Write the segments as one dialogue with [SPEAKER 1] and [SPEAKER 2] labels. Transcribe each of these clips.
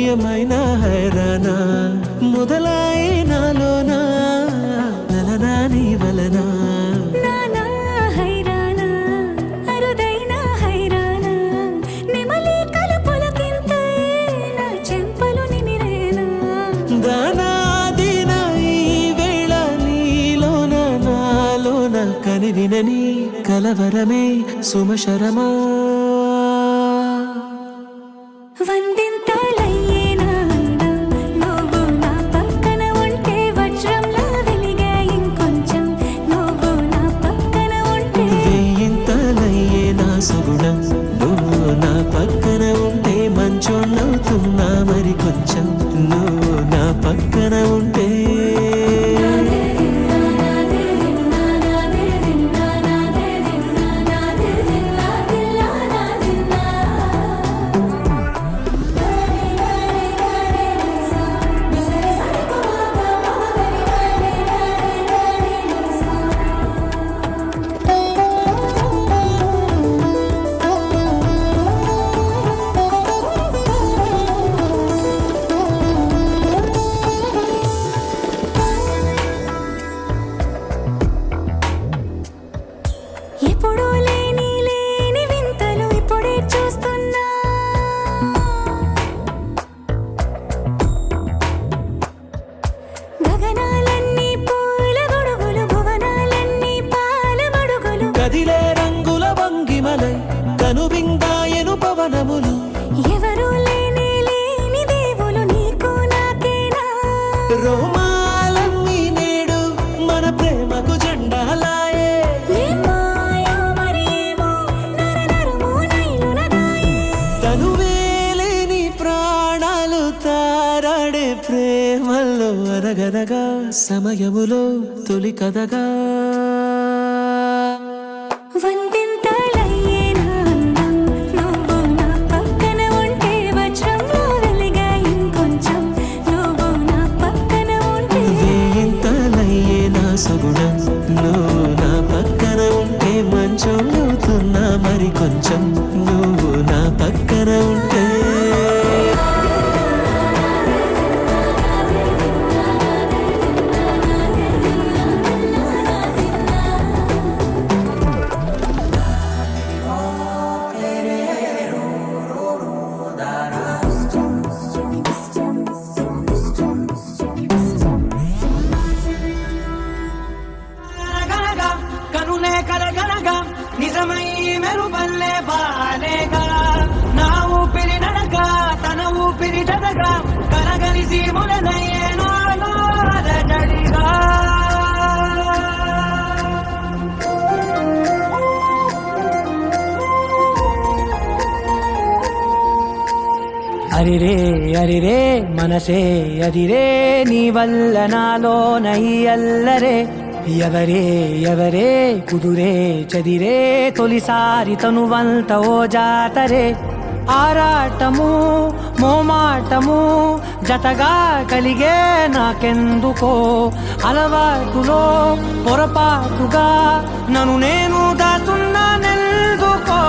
[SPEAKER 1] ఏమైనా హైరానా మొదలాయి నాలోనా నలనా నీ వలనా కనివినని కలవరమే సుమశరమా సుగుణం నువ్వు నా పక్కన ఉంటే మంచోళ్ళవుతున్నా మరి కొంచెం నువ్వు నా పక్కన ఉంటే కదిలే రంగుల వంగిమలై కనువిందాయను పవనములు
[SPEAKER 2] ఎవరు లేని దేవులు నీకు నాకేనా
[SPEAKER 1] రోమాలన్నీ నేడు మన ప్రేమకు జెండాలాయే తనువేలేని ప్రాణాలు తారాడే ప్రేమల్లో అనగనగా సమయములో తొలి కథగా సుగుణం నువ్వు నా పక్కన ఉంటే మంచోళ్ళవుతున్నా మరి కొంచెం నువ్వు నా పక్కన ఉంటే
[SPEAKER 3] నిజమై మెరుపల్లే బాలేగా నా ఊపిరి నడక తన ఊపిరి జతగా కనగలిసి మొదలయ్యే నాలో అలజడిగా అరిరే అరిరే మనసే అరిరే నీ వల్ల నాలో నై అల్లరే ఎవరే ఎవరే కుదురే చదిరే తొలిసారి తనువంత ఓ జాతరే ఆరాటము మోమాటము జతగా కలిగే నాకెందుకో అలవాటులో పొరపాటుగా నన్ను నేను దాస్తున్నానెందుకో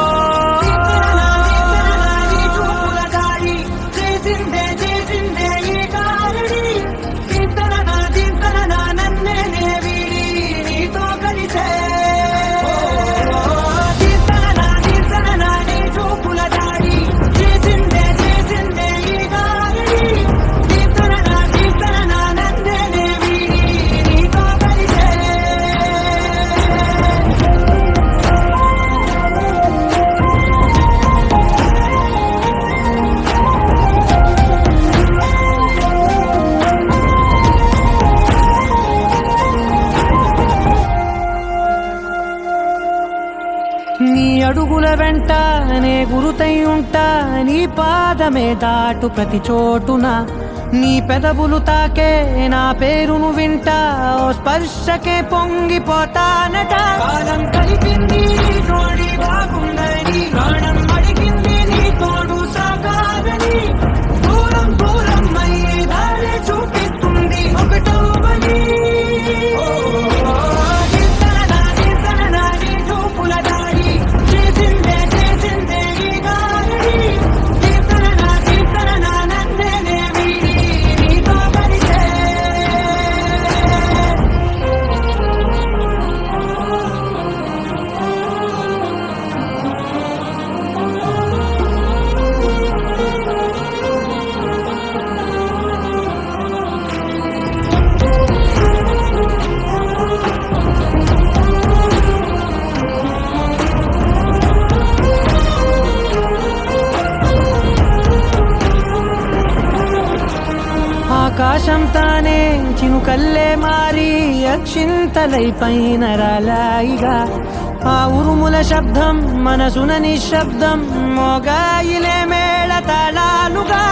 [SPEAKER 3] నీ అడుగుల వెంట నే గురుతై ఉంటా నీ పాదమే దాటు ప్రతి చోటున నీ పెదవులు తాకే నా పేరును వింటా ఓ స్పర్శకే పొంగిపోతానట కాలం కలిపింది జోడి బాగుందని ప్రాణం అడిగింది నీ తోడు సాగాలని దూరం దూరం అయ్యే దారి చూపిస్తుంది ఒకటవని చేసిందే ఈ గాలి ఆకాశం తానే చినుకల్లే మారి అక్షింతలై పైన రాలాయిగా ఆ ఉరుముల శబ్దం మనసున నిశ్శబ్దం మోగాయిలే మేళ తాళాలుగా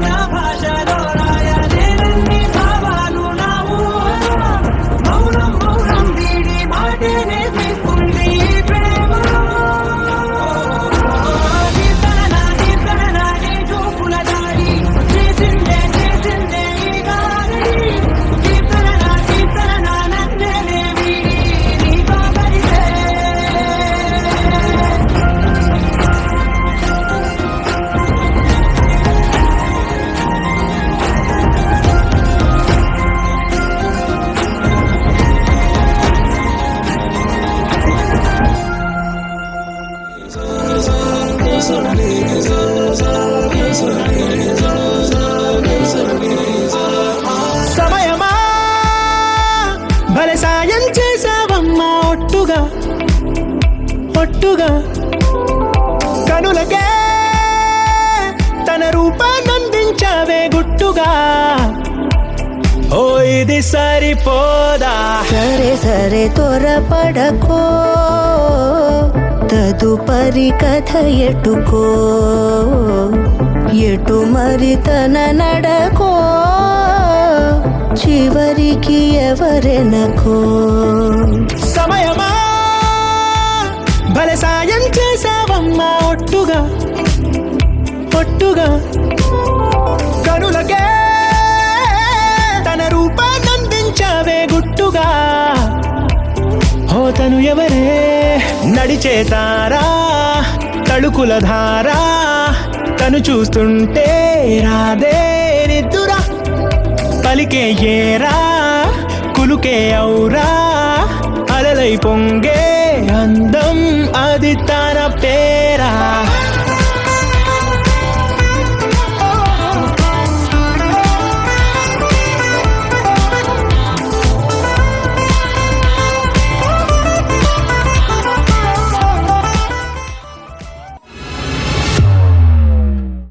[SPEAKER 3] నా భాషలో రాయలేనన్ని భావాలు నా ఊహలో. మౌనం మౌనం వీడి మాటే నేర్పిస్తుంది ఈ ప్రేమలో. చూపుల దాడి చేసిందే చేసిందే ఈ గాలి. కీర్తన నన్నే వీడి నీతో కలిసే.
[SPEAKER 1] సమయమా భలే సాయం చేసావమ్మా ఒట్టుగా ఒట్టుగా కనులకే తన రూపాన్నందించావే గుట్టుగా. ఓ ఇది సరిపోదా
[SPEAKER 2] సరే సరే త్వరపడకో తదుపరి కథ ఎటుకో ఎటు మరి తన నడకో చివరికి ఎవరెనకో.
[SPEAKER 1] సమయమా భలే సాయం చేసావమ్మా ఒట్టుగా ఒట్టుగా కనులకే తన రూపాన్నందించావే గుట్టుగా. ఓ తను ఎవరే నడిచే తారా తళుకుల ధారా తను చూస్తుంటే రాదే నిద్దురా పలికే ఏరా కులుకే ఔరా అలలై పొంగే అందం అది తన పేరా.